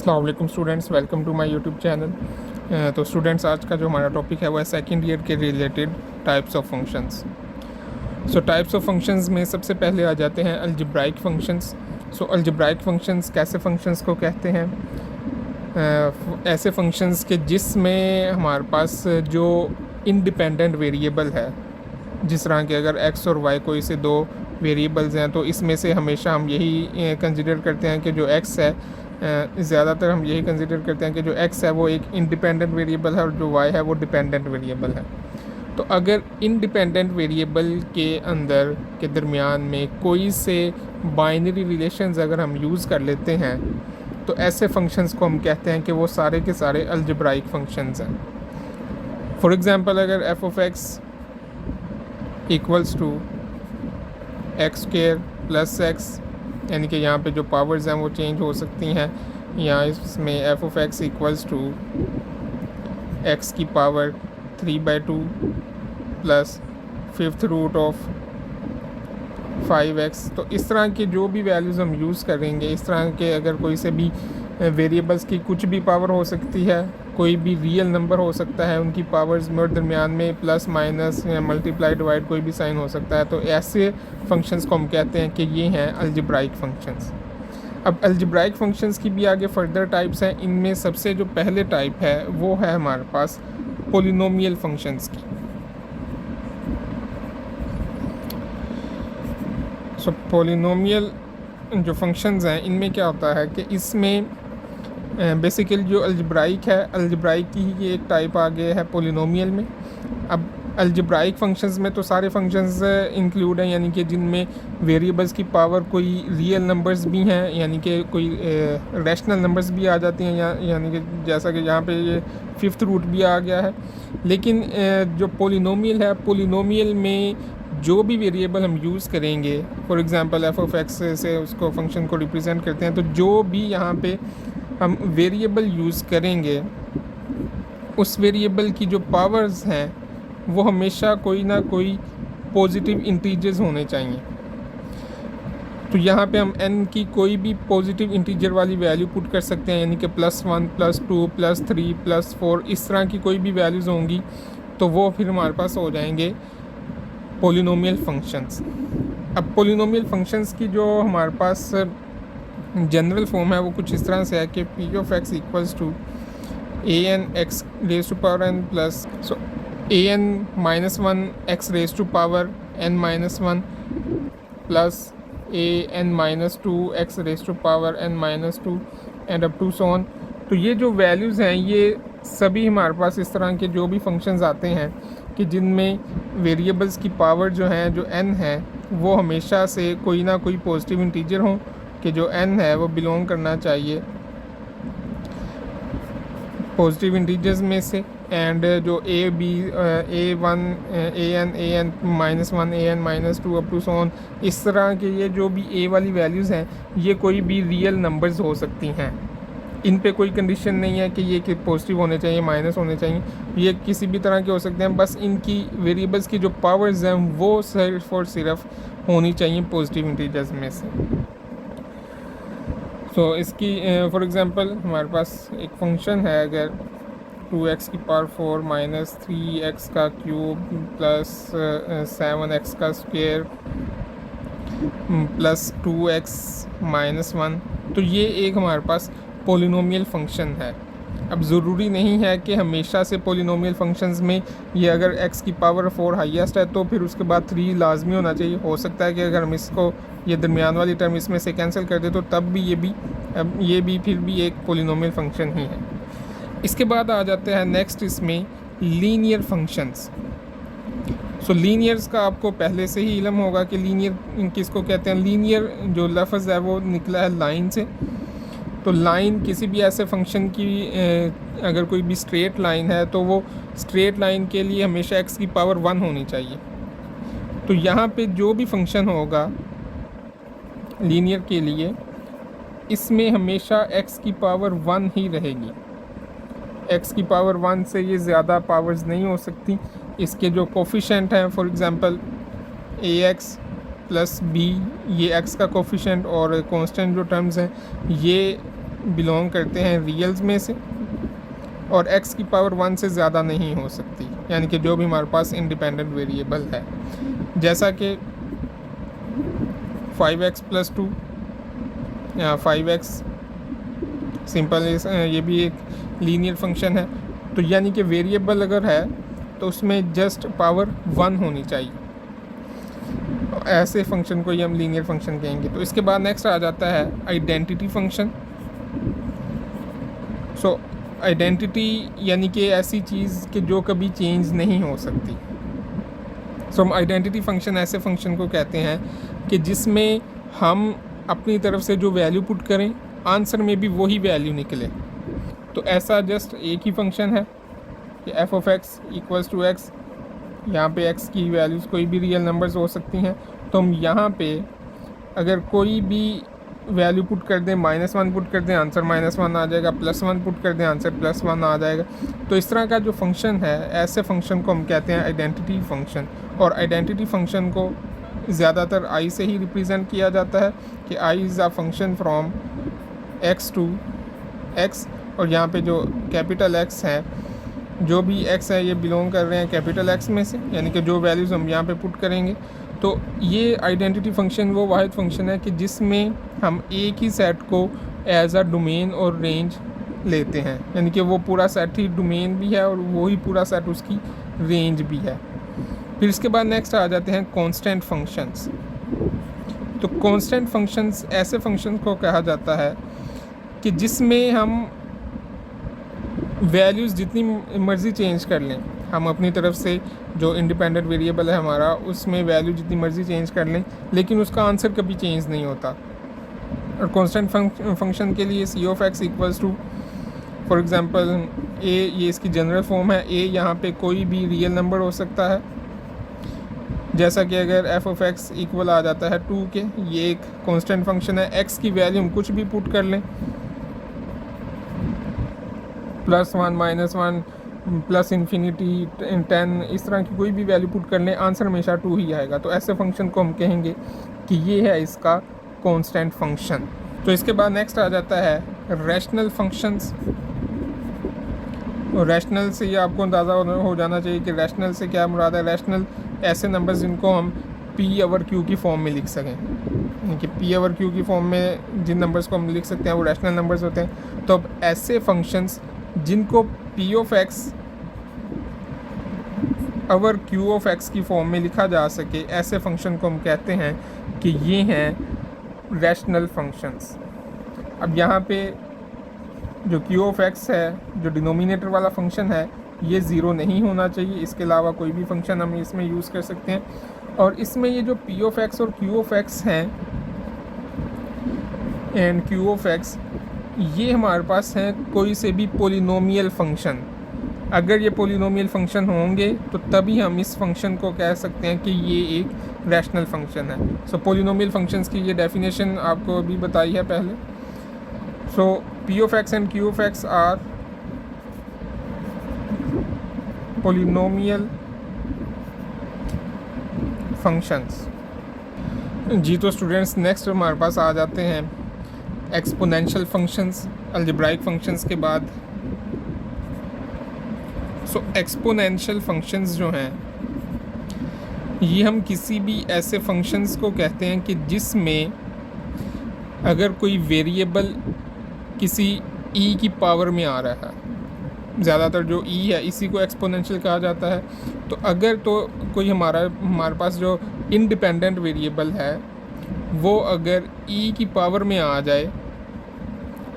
अस्सलाम वालेकुम students, welcome to my YouTube channel. तो स्टूडेंट्स, आज का जो हमारा टॉपिक है वो है सेकंड ईयर के related types of functions. So types of functions में सबसे पहले आ जाते हैं algebraic functions. So algebraic functions कैसे फंक्शंस को कहते हैं? ऐसे फंक्शंस के जिसमें हमारे पास जो इंडिपेंडेंट वेरिएबल है, जिस तरह के अगर x और y कोई से दो वेरिएबल्स हैं तो इसमें से हमेशा हम यही कंसिडर करते हैं कि जो x है, ज़्यादातर हम यही कंसिडर करते हैं कि जो x है वो एक इंडिपेंडेंट वेरिएबल है और जो y है वो डिपेंडेंट वेरिएबल है। तो अगर इंडिपेंडेंट वेरिएबल के अंदर के दरमियान में कोई से बाइनरी रिलेशंस अगर हम यूज़ कर लेते हैं तो ऐसे फंक्शंस को हम कहते हैं कि वो सारे के सारे अलजेब्राइक फंक्शंस हैं। फॉर एग्ज़ाम्पल, अगर f of x equals to x square plus x, यानी कि यहाँ पे जो पावर्स हैं वो चेंज हो सकती हैं। यहाँ इसमें F of x equals to x की पावर 3/2 प्लस फिफ्थ रूट ऑफ 5x। तो इस तरह के जो भी वैल्यूज़ हम यूज़ करेंगे, इस तरह के अगर कोई से भी वेरिएबल्स की कुछ भी पावर हो सकती है, कोई भी रियल नंबर हो सकता है, उनकी पावर्स में और दरमियान में प्लस माइनस या मल्टीप्लाई डिवाइड कोई भी साइन हो सकता है, तो ऐसे फंक्शंस को हम कहते हैं कि ये हैं अलजेब्राइक फंक्शंस। अब अलजेब्राइक फंक्शंस की भी आगे फर्दर टाइप्स हैं। इनमें सबसे जो पहले टाइप है वो है हमारे पास पोलिनोमियल फंक्शंस की। सो पोलिनोमियल जो फंक्शंस हैं इनमें क्या होता है कि इसमें बेसिकली जो अलजेब्राइक है, अलजेब्राइक की ही एक टाइप आ गया है पोलिनोमियल में। अब अलजेब्राइक फंक्शंस में तो सारे फंक्शंस इंक्लूड हैं, यानी कि जिनमें वेरिएबल्स की पावर कोई रियल नंबर्स भी हैं, यानी कि कोई रैशनल नंबर्स भी आ जाती हैं, यानी कि जैसा कि यहाँ पे ये फिफ्थ रूट भी आ गया है। लेकिन जो पोलिनोमियल है, पोलिनोमियल में जो भी वेरिएबल हम यूज़ करेंगे, for example F of x से उसको फंक्शन को रिप्रेजेंट करते हैं, तो जो भी यहाँ पे हम वेरिएबल यूज़ करेंगे उस वेरिएबल की जो पावर्स हैं वो हमेशा कोई ना कोई पॉजिटिव इंटीजर्स होने चाहिए। तो यहाँ पे हम n की कोई भी पॉजिटिव इंटीजर वाली वैल्यू पुट कर सकते हैं, यानी कि +1 +2 +3 +4 इस तरह की कोई भी वैल्यूज़ होंगी तो वो फिर हमारे पास हो जाएंगे पोलिनोमियल फंक्शंस। अब पोलिनोमियल फंक्शंस की जो हमारे पास जनरल फॉर्म है वो कुछ इस तरह से है कि p of x equals to an x raise to power n plus an -1 x raise to power n -1 plus an -2 x raise to power n -2 and up to so on. तो ये जो वैल्यूज़ हैं ये सभी हमारे पास इस तरह के जो भी फंक्शंस आते हैं कि जिनमें वेरिएबल्स की पावर जो हैं, जो n है, वो हमेशा से कोई ना कोई पॉजिटिव इंटीजर हों, कि जो n है वो बिलोंग करना चाहिए पॉजिटिव इंटीजर्स में से। एंड जो a1 an -1 an -2 up to so on, इस तरह के ये जो भी a वाली वैल्यूज़ हैं ये कोई भी रियल नंबर्स हो सकती हैं। इन पे कोई कंडीशन नहीं है कि ये पॉजिटिव होने चाहिए, माइनस होने चाहिए, ये किसी भी तरह के हो सकते हैं। बस इनकी वेरिएबल्स की जो पावर्स हैं वो सिर्फ और सिर्फ होनी चाहिए पॉजिटिव इंटीजर्स में से। तो इसकी फॉर एग्ज़ाम्पल हमारे पास एक फंक्शन है, अगर 2x की पावर 4 माइनस 3x का क्यूब प्लस 7x का स्क्वायर प्लस 2x -1, तो ये एक हमारे पास पोलिनोमियल फंक्शन है। अब ज़रूरी नहीं है कि हमेशा से पोलिनोमियल फंक्शंस में ये अगर x की पावर 4 हाईएस्ट है तो फिर उसके बाद 3 लाजमी होना चाहिए। हो सकता है कि अगर हम इसको ये दरमियान वाली टर्म इसमें से कैंसिल कर दे तो तब भी ये भी फिर भी एक पोलिनोमियल फंक्शन ही है। इसके बाद आ जाते हैं नेक्स्ट इसमें लीनियर फंक्शंस। सो लीनियर्स का आपको पहले से ही इल्म होगा कि लीनियर किसको कहते हैं। लीनियर जो लफ्ज़ है वो निकला है लाइन से। तो लाइन किसी भी ऐसे फंक्शन की अगर कोई भी स्ट्रेट लाइन है तो वो स्ट्रेट लाइन के लिए हमेशा x की पावर 1 होनी चाहिए। तो यहाँ पे जो भी फंक्शन होगा लीनियर के लिए, इसमें हमेशा x की पावर 1 ही रहेगी। x की पावर 1 से ये ज़्यादा पावर्स नहीं हो सकती। इसके जो कोफिशेंट हैं, फॉर एग्ज़ाम्पल ax + b, ये x का कोफिशेंट और कांस्टेंट जो टर्म्स हैं ये बिलोंग करते हैं रियल्स में से और x की पावर 1 से ज़्यादा नहीं हो सकती, यानी कि जो भी हमारे पास इंडिपेंडेंट वेरिएबल है, जैसा कि 5x + 2 या 5x सिंपल, ये भी एक लीनियर फंक्शन है। तो यानी कि वेरिएबल अगर है तो उसमें जस्ट पावर 1 होनी चाहिए, ऐसे फंक्शन को ही हम लीनियर फंक्शन कहेंगे। तो इसके बाद नेक्स्ट आ जाता है आइडेंटिटी फंक्शन। सो आइडेंटिटी यानी कि ऐसी चीज़ कि जो कभी चेंज नहीं हो सकती। सो हम आइडेंटिटी फंक्शन ऐसे फंक्शन को कहते हैं कि जिसमें हम अपनी तरफ से जो वैल्यू पुट करें, आंसर में भी वही वैल्यू निकले। तो ऐसा जस्ट एक ही फंक्शन है कि f(x) = x, यहाँ पे x की वैल्यूज़ कोई भी रियल नंबर्स हो सकती हैं। तो हम यहाँ पे अगर कोई भी वैल्यू पुट कर दें, -1 पुट कर दें, आंसर -1 आ जाएगा, +1 पुट कर दें, आंसर +1 आ जाएगा। तो इस तरह का जो फंक्शन है, ऐसे फंक्शन को हम कहते हैं आइडेंटिटी फंक्शन। और आइडेंटिटी फंक्शन को ज़्यादातर i से ही रिप्रेजेंट किया जाता है कि i is a function from x to x, और यहाँ पे जो कैपिटल X है, जो भी x है ये बिलोंग कर रहे हैं कैपिटल X में से, यानी कि जो वैल्यूज़ हम यहाँ पे पुट करेंगे। तो ये आइडेंटिटी फंक्शन वो वाहिद फंक्शन है कि जिसमें हम एक ही सेट को एज अ डोमेन और रेंज लेते हैं, यानी कि वो पूरा सेट ही डोमेन भी है और वही पूरा सेट उसकी रेंज भी है। फिर इसके बाद नेक्स्ट आ जाते हैं कांस्टेंट फंक्शंस। तो कांस्टेंट फंक्शंस ऐसे फंक्शन को कहा जाता है कि जिसमें हम वैल्यूज़ जितनी मर्ज़ी चेंज कर लें, हम अपनी तरफ से जो इंडिपेंडेंट वेरिएबल है हमारा, उसमें वैल्यू जितनी मर्ज़ी चेंज कर लें, लेकिन उसका आंसर कभी चेंज नहीं होता। और कांस्टेंट फंक्शन के लिए c(x) = फॉर एग्ज़ाम्पल a, ये इसकी जनरल फॉर्म है। a यहाँ पे कोई भी रियल नंबर हो सकता है, जैसा कि अगर f(x) इक्वल आ जाता है 2 के, ये एक कांस्टेंट फंक्शन है। x की वैल्यू हम कुछ भी पुट कर लें, +1, -1, प्लस इन्फिनिटी, 10, इस तरह की कोई भी वैल्यू पुट कर लें, आंसर हमेशा 2 ही आएगा। तो ऐसे फंक्शन को हम कहेंगे कि ये है इसका कांस्टेंट फंक्शन। तो इसके बाद नेक्स्ट आ जाता है रैशनल फंक्शंस। और रैशनल से ये आपको अंदाज़ा हो जाना चाहिए कि रैशनल से क्या मुराद है। रैशनल ऐसे नंबर्स जिनको हम p/q की फॉर्म में लिख सकें, यानी कि p/q की फॉर्म में जिन नंबर्स को हम लिख सकते हैं वो रैशनल नंबर्स होते हैं। तो अब ऐसे फंक्शंस जिनको p(x) और q(x) की फॉर्म में लिखा जा सके, ऐसे फंक्शन को हम कहते हैं कि ये हैं रैशनल फंक्शंस। अब यहाँ पे जो q(x) है, जो डिनोमिनेटर वाला फंक्शन है, ये ज़ीरो नहीं होना चाहिए। इसके अलावा कोई भी फंक्शन हम इसमें यूज़ कर सकते हैं। और इसमें ये जो p(x) और q(x) हैं एंड q(x), ये हमारे पास हैं कोई से भी पोलिनोमियल फंक्शन। अगर ये पोलिनोमियल फंक्शन होंगे तो तभी हम इस फंक्शन को कह सकते हैं कि ये एक रैशनल फंक्शन है। सो पोलिनोमियल फंक्शंस की ये डेफिनेशन आपको अभी बताई है पहले। So p(x) and q(x) are polynomial functions. जी तो स्टूडेंट्स, नेक्स्ट हमारे पास आ जाते हैं एक्सपोनेंशियल फंक्शंस, अलजेब्राइक फंक्शंस के बाद। सो एक्सपोनेंशियल फंक्शंस जो हैं, ये हम किसी भी ऐसे फंक्शंस को कहते हैं कि जिसमें अगर कोई वेरिएबल किसी e की पावर में आ रहा है, ज़्यादातर जो e है इसी को एक्सपोनेंशियल कहा जाता है। तो अगर तो कोई हमारे पास जो इंडिपेंडेंट वेरिएबल है वो अगर e की पावर में आ जाए,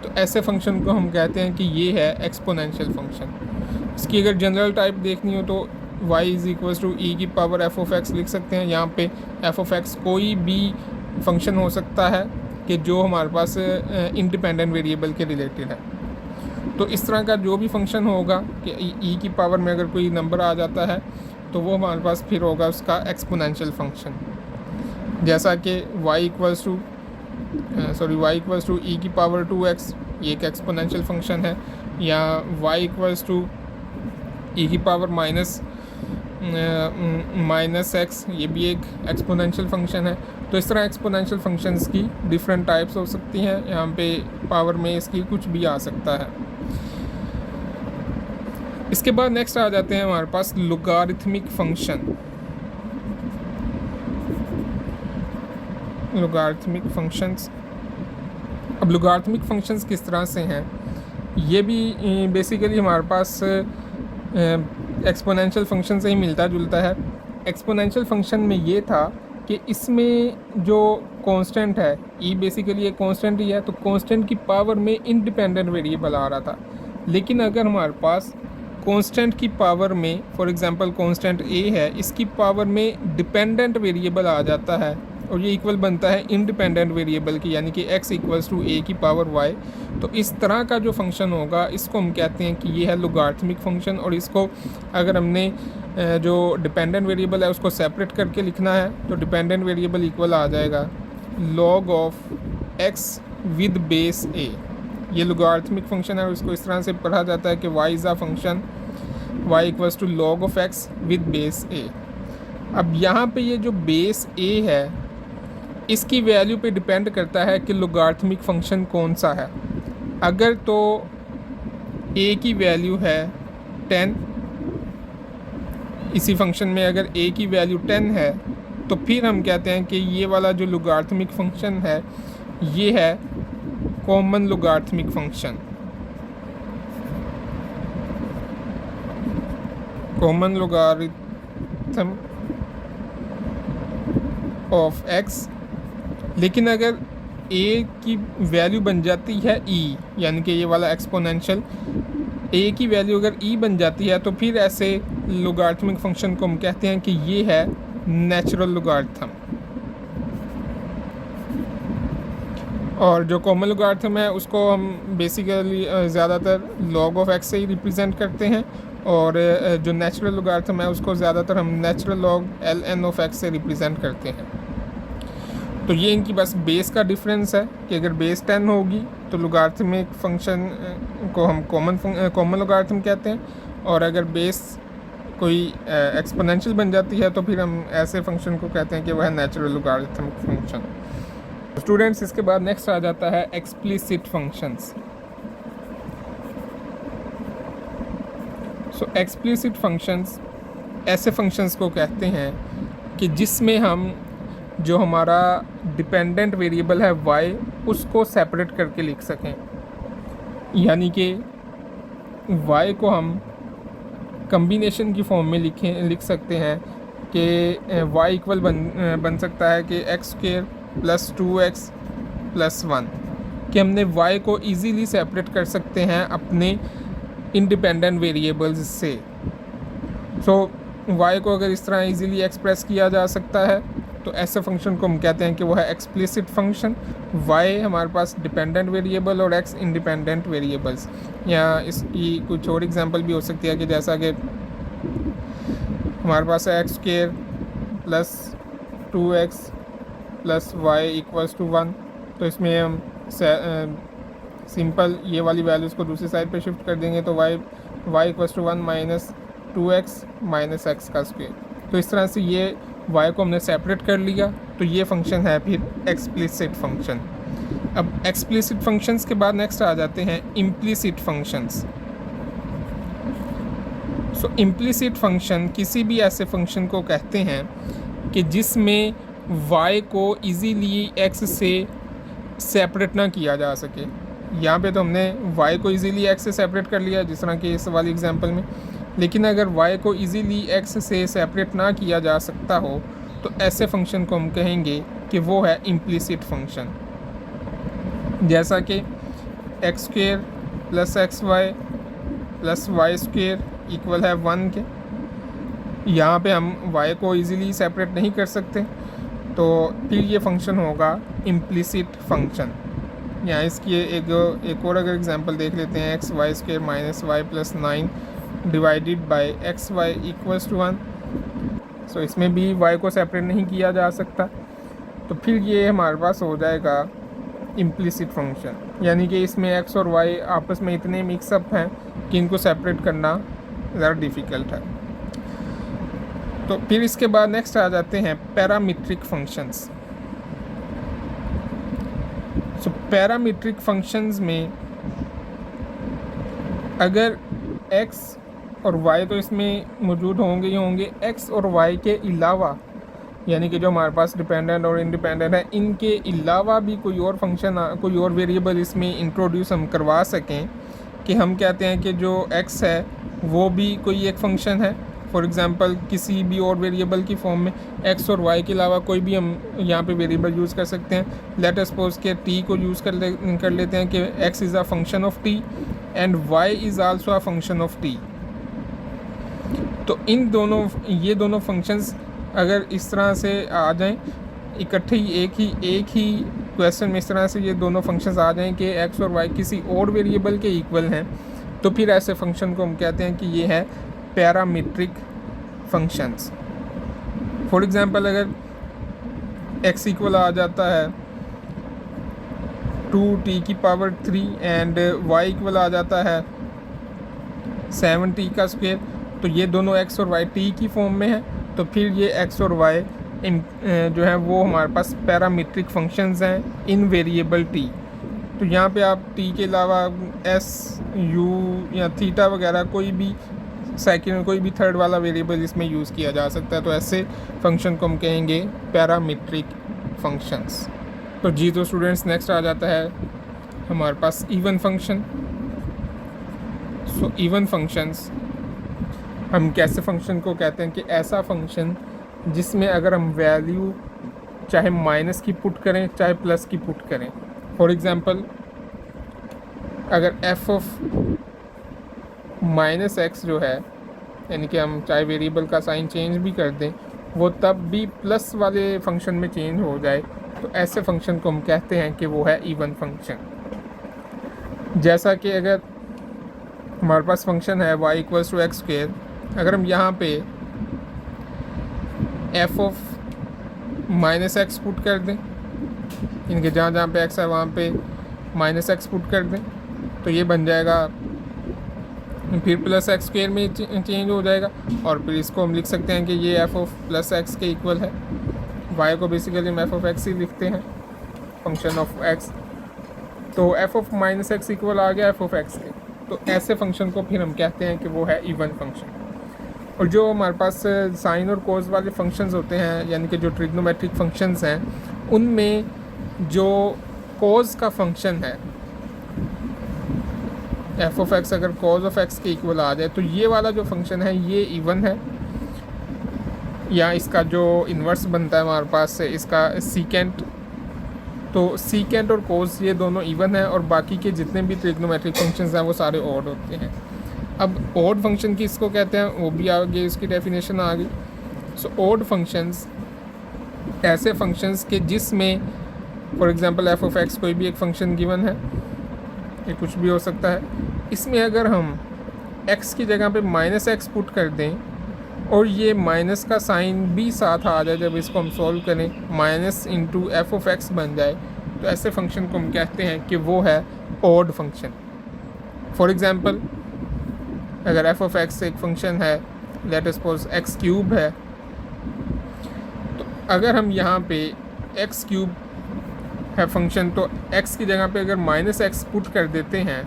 तो ऐसे फंक्शन को हम कहते हैं कि ये है एक्सपोनेंशियल फंक्शन। इसकी अगर जनरल टाइप देखनी हो तो y = e⁻f(x) लिख सकते हैं। यहाँ पे f(x) कोई भी फंक्शन हो सकता है कि जो हमारे पास इंडिपेंडेंट वेरिएबल के रिलेटेड है। तो इस तरह का जो भी फंक्शन होगा कि e की पावर में अगर कोई नंबर आ जाता है तो वो हमारे पास फिर होगा उसका एक्सपोनेंशियल फंक्शन। जैसा कि y = e⁻2x, ये एक एक्सपोनेंशियल फंक्शन है, या y = e⁻−2x माइनस एक्स, ये भी एक एक्सपोनेंशियल फंक्शन है। तो इस तरह एक्सपोनेंशियल फंक्शंस की डिफरेंट टाइप्स हो सकती हैं। यहाँ पे पावर में इसकी कुछ भी आ सकता है। इसके बाद नेक्स्ट आ जाते हैं हमारे पास लोगारिथमिक फंक्शन। लोगारिथमिक फंक्शंस, अब लोगारिथमिक फंक्शंस किस तरह से हैं, ये भी बेसिकली हमारे पास एक्सपोनेंशियल फंक्शन से ही मिलता जुलता है। एक्सपोनेंशियल फंक्शन में ये था कि इसमें जो कांस्टेंट है, ई बेसिकली एक कांस्टेंट ही है, तो कांस्टेंट की पावर में इंडिपेंडेंट वेरिएबल आ रहा था। लेकिन अगर हमारे पास कांस्टेंट की पावर में, फॉर एग्जांपल कांस्टेंट ए है, इसकी पावर में डिपेंडेंट वेरिएबल आ जाता है और ये इक्वल बनता है इंडिपेंडेंट वेरिएबल की, यानी कि x इक्वल्स टू ए की पावर y, तो इस तरह का जो फंक्शन होगा इसको हम कहते हैं कि ये है लोगारिथमिक फंक्शन। और इसको अगर हमने जो डिपेंडेंट वेरिएबल है उसको सेपरेट करके लिखना है तो डिपेंडेंट वेरिएबल इक्वल आ जाएगा log of x with base a। ये लोगारिथमिक फंक्शन है और इसको इस तरह से पढ़ा जाता है कि y is a function y equals to log of x with base a। अब यहाँ पे ये जो बेस a है इसकी वैल्यू पे डिपेंड करता है कि लोगारिथमिक फंक्शन कौन सा है। अगर तो a की वैल्यू है 10, इसी फंक्शन में अगर a की वैल्यू 10 है तो फिर हम कहते हैं कि ये वाला जो लोगारिथमिक फंक्शन है ये है common logarithmic function. Common logarithm of x। लेकिन अगर a की वैल्यू बन जाती है e, यानी कि ये वाला एक्सपोनेंशियल a की वैल्यू अगर e बन जाती है तो फिर ऐसे लोगारिथमिक फंक्शन को हम कहते हैं कि ये है नेचुरल लोगारिथम। और जो कॉमन लोगारिथम है उसको हम बेसिकली ज़्यादातर log ऑफ x से ही रिप्रेजेंट करते हैं, और जो नेचुरल लोगारिथम है उसको ज़्यादातर हम natural log ln of x से रिप्रेजेंट करते हैं। तो ये इनकी बस बेस का डिफरेंस है कि अगर बेस 10 होगी तो लोगारिथमिक फंक्शन को हम कॉमन लोगारिथम कहते हैं, और अगर बेस कोई एक्सपोनेंशियल बन जाती है तो फिर हम ऐसे फंक्शन को कहते हैं कि वह है नेचुरल लोगारिथमिक फंक्शन। स्टूडेंट्स, इसके बाद नेक्स्ट आ जाता है एक्सप्लिसिट फंक्शंस। सो एक्सप्लिसिट फंक्शंस ऐसे फंक्शंस को कहते हैं कि जिसमें हम जो हमारा डिपेंडेंट वेरिएबल है y उसको सेपरेट करके लिख सकें। यानी कि y को हम कम्बिनेशन की फॉर्म में लिख सकते हैं कि y इक्वल बन सकता है कि x square plus 2x plus 1, कि हमने y को इजीली सेपरेट कर सकते हैं अपने इंडिपेंडेंट वेरिएबल्स से। सो y को अगर इस तरह इजीली एक्सप्रेस किया जा सकता है तो ऐसे फंक्शन को हम कहते हैं कि वो है एक्सप्लिसिट फंक्शन। y हमारे पास डिपेंडेंट वेरिएबल और x इंडिपेंडेंट वेरिएबल्स। या इसकी कुछ और एग्जांपल भी हो सकती है कि जैसा कि हमारे पास है x square plus 2x plus y equals to 1, तो इसमें हम सिंपल ये वाली वैल्यूज़ को दूसरी साइड पे शिफ्ट कर देंगे तो y equals to 1 minus 2x minus x का स्क्वायर। तो इस तरह से ये y को हमने सेपरेट कर लिया, तो ये फंक्शन है फिर एक्सप्लिसिट फंक्शन। अब एक्सप्लिसिट फंक्शंस के बाद नेक्स्ट आ जाते हैं इम्प्लिसिट फंक्शंस। सो इम्प्लिसिट फंक्शन किसी भी ऐसे फंक्शन को कहते हैं कि जिसमें y को इजीली x से सेपरेट ना किया जा सके। यहाँ पे तो हमने y को इजीली x से सेपरेट कर लिया जिस तरह कि इस वाली एग्जांपल में, लेकिन अगर y को इजीली x से सेपरेट ना किया जा सकता हो तो ऐसे फंक्शन को हम कहेंगे कि वो है इम्प्लिसिट फंक्शन। जैसा कि x square plus x y plus y square equal है 1 के, यहाँ पे हम y को इजीली सेपरेट नहीं कर सकते तो फिर ये फंक्शन होगा इम्प्लिसिट फंक्शन। यहाँ इसकी एक और अगर एग्जांपल देख लेते हैं, x y square minus y plus 9 divided by x y equals to 1। सो इसमें भी y को सेपरेट नहीं किया जा सकता, तो फिर ये हमारे पास हो जाएगा इम्प्लिसिट फंक्शन। यानी कि इसमें x और y आपस में इतने मिक्सअप हैं कि इनको सेपरेट करना ज़रा डिफ़िकल्ट है। तो फिर इसके बाद नेक्स्ट आ जाते हैं पैरामीट्रिक फंक्शंस। सो पैरामीट्रिक फंक्शंस में अगर x और y तो इसमें मौजूद होंगे ही होंगे, x और y के अलावा यानी कि जो हमारे पास डिपेंडेंट और इंडिपेंडेंट है, इनके अलावा भी कोई और फंक्शन कोई और वेरिएबल इसमें इंट्रोड्यूस हम करवा सकें कि हम कहते हैं कि जो x है वो भी कोई एक फंक्शन है। फॉर एग्ज़ाम्पल किसी भी और वेरिएबल की फॉर्म में x और y के अलावा कोई भी हम यहाँ पे वेरिएबल यूज़ कर सकते हैं। लेट अस सपोज के t को यूज़ कर लेते हैं कि x is a function of t and y is also a function of t। तो ये दोनों फंक्शंस अगर इस तरह से आ जाएं इकट्ठे ही एक ही क्वेश्चन में, इस तरह से ये दोनों फंक्शंस आ जाएं कि x और y किसी और वेरिएबल के इक्वल हैं, तो फिर ऐसे फंक्शन को हम कहते हैं कि ये है पैरामीट्रिक फंक्शंस। फॉर एग्ज़ाम्पल अगर x इक्वल आ जाता है 2t³ एंड y इक्वल आ जाता है 7t², तो ये दोनों x और y t की फॉर्म में है, तो फिर ये x और y जो है वो हमारे पास पैरामीट्रिक फंक्शंस हैं इन वेरिएबल t। तो यहाँ पे आप t के अलावा s, u या थीटा वगैरह कोई भी सेकंड कोई भी थर्ड वाला वेरिएबल इसमें यूज़ किया जा सकता है। तो ऐसे फंक्शन को हम कहेंगे पैरामीट्रिक फंक्शंस। तो जी तो स्टूडेंट्स नेक्स्ट आ जाता है हमारे पास even function. So even functions हम कैसे फंक्शन को कहते हैं कि ऐसा फंक्शन जिसमें अगर हम वैल्यू चाहे माइनस की पुट करें चाहे प्लस की पुट करें। फॉर एग्ज़ाम्पल अगर f ऑफ -x जो है, यानी कि हम चाहे वेरिएबल का साइन चेंज भी कर दें वो तब भी प्लस वाले फंक्शन में चेंज हो जाए, तो ऐसे फंक्शन को हम कहते हैं कि वो है इवन फंक्शन। जैसा कि अगर हमारे पास फंक्शन है y = x², अगर हम यहाँ पे f ऑफ -x पुट कर दें, इनके जहाँ पे x है वहाँ पे -x पुट कर दें, तो ये बन जाएगा फिर +x² में चेंज हो जाएगा, और फिर इसको हम लिख सकते हैं कि ये f ऑफ +x के इक्वल है। y को बेसिकली हम f ऑफ x ही लिखते हैं, फंक्शन ऑफ x। तो f ऑफ -x इक्वल आ गया f ऑफ x के, तो ऐसे फंक्शन को फिर हम कहते हैं कि वो है इवन फंक्शन। और जो हमारे पास साइन और कोस वाले फंक्शंस होते हैं, यानी कि जो ट्रिग्नोमेट्रिक फंक्शंस हैं, उनमें जो कोस का फंक्शन है f ऑफ x अगर cos ऑफ x के इक्वल आ जाए, तो ये वाला जो फंक्शन है ये इवन है, या इसका जो इन्वर्स बनता है हमारे पास इसका सीकेंट। तो सीकेंट और कोस ये दोनों इवन है, और बाकी के जितने भी ट्रिग्नोमेट्रिक फंक्शंस हैं वो सारे ऑड होते हैं। अब ऑड फंक्शन किसको कहते हैं वो भी आगे इसकी डेफिनेशन आ गई। सो ऑड फंक्शंस ऐसे फंक्शंस के जिसमें for example f of x कोई भी एक फंक्शन गिवन है, ये कुछ भी हो सकता है, इसमें अगर हम x की जगह पे -x पुट कर दें और ये माइनस का साइन भी साथ आ जाए, जब इसको हम सॉल्व करें -f ऑफ x बन जाए, तो ऐसे फंक्शन को हम कहते हैं कि वो है ऑड फंक्शन। फॉर एग्ज़ाम्पल अगर f ऑफ x एक फंक्शन है, लेट अस सपोज x³ है, तो अगर हम यहाँ पे x³ है फंक्शन, तो x की जगह पे अगर -x पुट कर देते हैं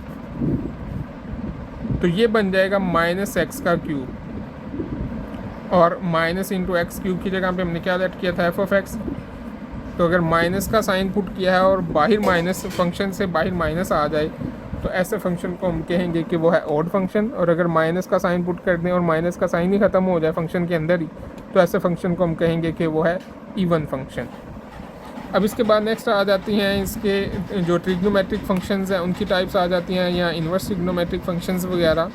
तो ये बन जाएगा -x³, और -x³ की जगह पे हमने क्या लेट किया था f ऑफ x। तो अगर माइनस का साइन पुट किया है और बाहर माइनस फंक्शन से बाहर माइनस आ जाए, तो ऐसे फंक्शन को हम कहेंगे कि वो है ऑड फंक्शन। और अगर माइनस का साइन पुट कर दें और माइनस का साइन ही ख़त्म हो जाए फंक्शन के अंदर ही, तो ऐसे फंक्शन को हम कहेंगे कि वो है इवन फंक्शन। अब इसके बाद नेक्स्ट आ जाती हैं इसके जो ट्रिग्नोमेट्रिक फंक्शंस हैं उनकी टाइप्स आ जाती हैं, या इन्वर्स ट्रिग्नोमेट्रिक फंक्शंस वगैरह।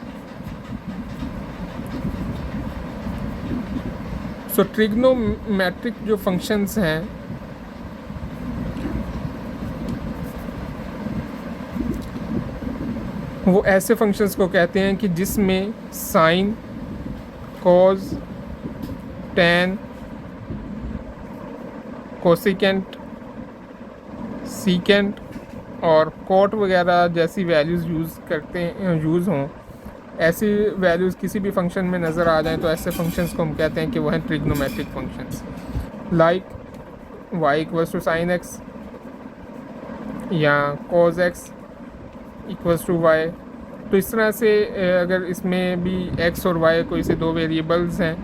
सो ट्रिग्नोमेट्रिक जो फंक्शंस हैं वो ऐसे फंक्शंस को कहते हैं कि जिसमें sine, cos, tan, cosecant, secant और कॉट वगैरह जैसी वैल्यूज़ यूज़ हों, ऐसी वैल्यूज़ किसी भी फंक्शन में नज़र आ जाएं तो ऐसे फंक्शंस को हम कहते हैं कि वो हैं trigonometric functions, like y equals to sine x या cos x equals to y। तो इस तरह से अगर इसमें भी x और y कोई से दो वेरिएबल्स हैं,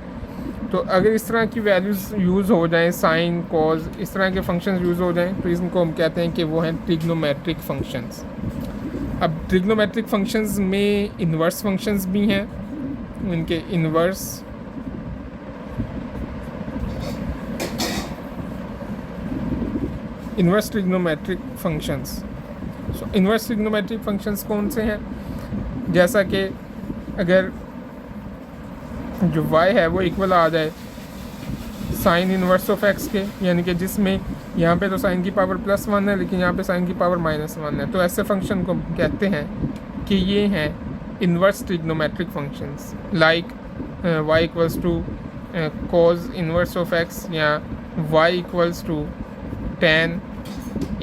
तो अगर इस तरह की वैल्यूज़ यूज़ हो जाएं, साइन कॉज इस तरह के फंक्शंस यूज़ हो जाएं, तो इनको हम कहते हैं कि वो हैं ट्रिग्नोमेट्रिक फंक्शंस। अब ट्रिग्नोमेट्रिक फंक्शंस में इन्वर्स फंक्शंस भी हैं, इनके इन्वर्स ट्रिग्नोमेट्रिक फंक्शंस। सो इन्वर्स ट्रिग्नोमेट्रिक फंक्शंस कौन से हैं? जैसा कि अगर जो y है वो इक्वल आ जाए साइन इन्वर्स ऑफ x के, यानी कि जिसमें यहाँ पे तो साइन की पावर +1 है लेकिन यहाँ पे साइन की पावर -1 है, तो ऐसे फंक्शन को कहते हैं कि ये हैं inverse trigonometric functions, like y equals to cos inverse of x या y equals to tan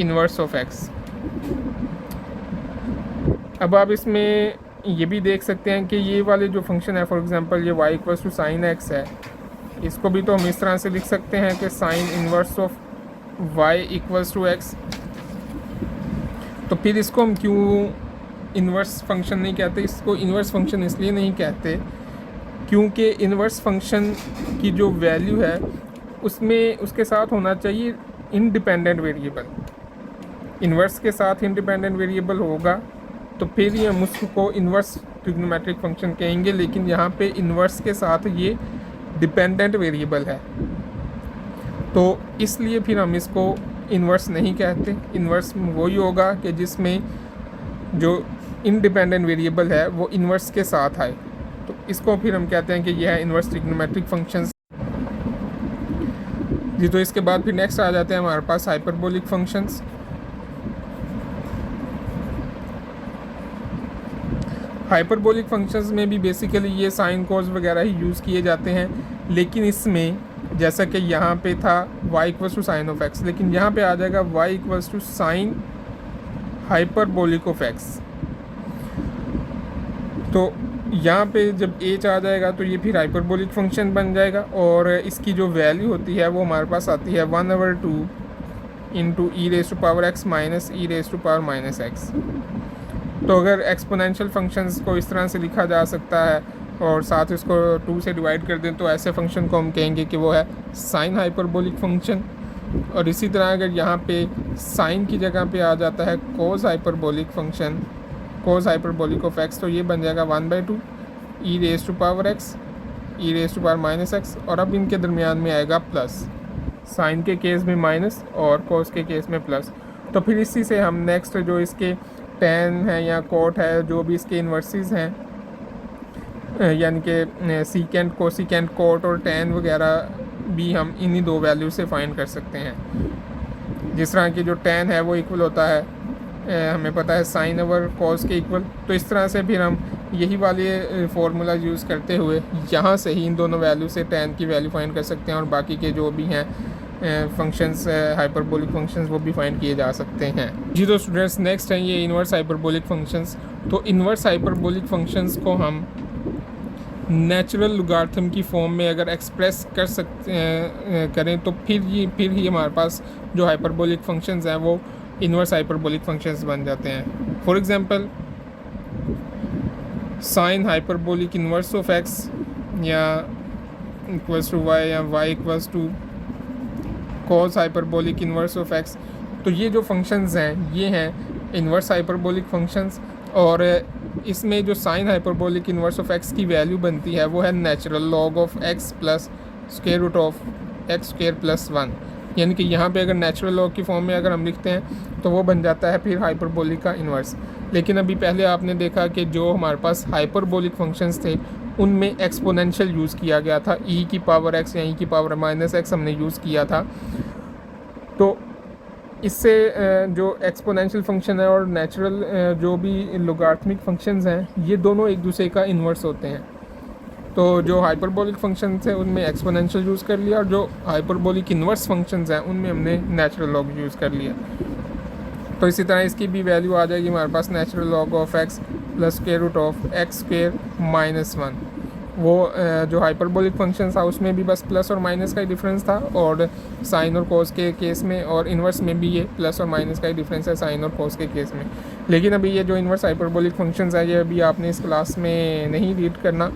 inverse of x। अब आप इसमें ये भी देख सकते हैं कि ये वाले जो फंक्शन है, फॉर एग्जांपल ये y equals to sine x है, इसको भी तो हम इस तरह से लिख सकते हैं कि sine inverse of y equals to x। तो फिर इसको हम क्यों इन्वर्स फंक्शन नहीं कहते? इसको इन्वर्स फंक्शन इसलिए नहीं कहते क्योंकि इन्वर्स फंक्शन की जो वैल्यू है उसमें उसके साथ होना चाहिए इंडिपेंडेंट वेरिएबल। इन्वर्स के साथ इंडिपेंडेंट वेरिएबल होगा तो फिर ये हम उसको इन्वर्स ट्रिग्नोमेट्रिक फंक्शन कहेंगे, लेकिन यहाँ पे इन्वर्स के साथ ये डिपेंडेंट वेरिएबल है, तो इसलिए फिर हम इसको इन्वर्स नहीं कहते। इन्वर्स वही होगा कि जिसमें जो इंडिपेंडेंट वेरिएबल है वो इन्वर्स के साथ आए, तो इसको फिर हम कहते हैं कि यह है इन्वर्स ट्रिग्नोमेट्रिक फंक्शंस जी। तो इसके बाद फिर नेक्स्ट आ जाते हैं हमारे पास हाइपरबोलिक फंक्शंस। हाइपरबोलिक फंक्शंस में भी बेसिकली ये साइन कॉस वगैरह ही यूज़ किए जाते हैं, लेकिन इसमें जैसा कि यहाँ पे था y equals to sine of x, लेकिन यहाँ पे आ जाएगा y equals to sine hyperbolic of x। तो यहाँ पे जब h आ जाएगा तो ये फिर हाइपरबोलिक फंक्शन बन जाएगा, और इसकी जो वैल्यू होती है वो हमारे पास आती है 1/2 into e raise to power x minus e raise to power minus x। तो अगर एक्सपोनेंशियल फंक्शंस को इस तरह से लिखा जा सकता है और साथ इसको 2 से डिवाइड कर दें, तो ऐसे फंक्शन को हम कहेंगे कि वो है साइन हाइपरबोलिक फंक्शन। और इसी तरह अगर यहाँ पे साइन की जगह पे आ जाता है cos hyperbolic function, cos hyperbolic of x, तो ये बन जाएगा 1/2 e raise to power x e raise to power minus x, और अब इनके दरमियान में आएगा प्लस, साइन के केस में माइनस और कोस के केस में प्लस। तो फिर इसी से हम नेक्स्ट जो इसके टेन है या कोट है, जो भी इसके इन्वर्सिस हैं, यानी कि सीकेंट, कोसिकेंट, कोट और टेन वगैरह भी हम इन्हीं दो वैल्यू से फाइंड कर सकते हैं। जिस तरह की जो टेन है वो इक्वल होता है, हमें पता है साइन ओवर कॉस के इक्वल, तो इस तरह से फिर हम यही वाले फार्मूला यूज़ करते हुए यहाँ से ही इन दोनों वैल्यू से टेन की वैल्यू फाइंड कर सकते हैं, और बाकी के जो भी हैं फंक्शंस हाइपरबोलिक फंक्शंस वो भी फाइंड किए जा सकते हैं जी। तो स्टूडेंट्स नेक्स्ट हैं ये इन्वर्स हाइपरबोलिक फंक्शंस। तो इन्वर्स हाइपरबोलिक फंक्शंस को हम नेचुरल लॉगरिथम की फॉर्म में अगर एक्सप्रेस कर सकते करें तो फिर ही हमारे पास जो हाइपरबोलिक फंक्शंस हैं वो इन्वर्स हाइपरबोलिक फंक्शंस बन जाते हैं। For example sine hyperbolic inverse of x या इक्वल्स टू y या y equals to cos hyperbolic inverse of x। तो ये जो फंक्शंस हैं ये हैं इन्वर्स हाइपरबोलिक फंक्शंस, और इसमें जो sine hyperbolic inverse of x की वैल्यू बनती है वो है natural log of x plus square root of x square plus 1, यानी कि यहाँ पे अगर नेचुरल लॉग की फॉर्म में अगर हम लिखते हैं तो वो बन जाता है फिर हाइपरबोलिक का इन्वर्स। लेकिन अभी पहले आपने देखा कि जो हमारे पास हाइपरबोलिक फंक्शंस थे उनमें एक्सपोनेंशियल यूज़ किया गया था, e की पावर x या e की पावर माइनस x हमने यूज़ किया था। तो इससे जो एक्सपोनेंशियल फंक्शन है और नेचुरल जो भी लॉगरिथमिक फंक्शंस हैं ये दोनों एक दूसरे का इन्वर्स होते हैं। तो जो हाइपरबोलिक फंक्शंस हैं उनमें एक्सपोनेंशियल यूज़ कर लिया, और जो हाइपरबोलिक इन्वर्स फंक्शंस हैं उनमें हमने नेचुरल लॉग यूज़ कर लिया। तो इसी तरह इसकी भी वैल्यू आ जाएगी हमारे पास natural log of x plus square root of x square minus 1। वो जो हाइपरबोलिक फंक्शन था उसमें भी बस प्लस और माइनस का ही डिफरेंस था, और साइन और कोस के केस में और इन्वर्स में भी ये प्लस और माइनस का ही डिफरेंस है साइन और कोस के केस में। लेकिन अभी ये जो इन्वर्स हाइपरबोलिक फंक्शंस है ये अभी आपने इस क्लास में नहीं रीड करना,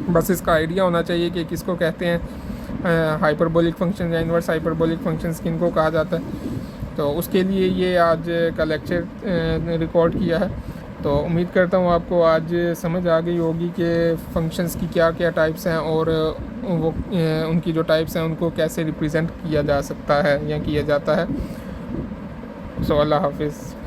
बस इसका आइडिया होना चाहिए कि किसको कहते हैं हाइपरबोलिक फंक्शन या इन्वर्स हाइपरबोलिक फंक्शंस किनको कहा जाता है। तो उसके लिए ये आज का लेक्चर रिकॉर्ड किया है। तो उम्मीद करता हूँ आपको आज समझ आ गई होगी कि फंक्शंस की क्या क्या टाइप्स हैं और वो उनकी जो टाइप्स हैं उनको कैसे रिप्रेजेंट किया जा सकता है या किया जाता है। सो अल्लाह हाफिज़।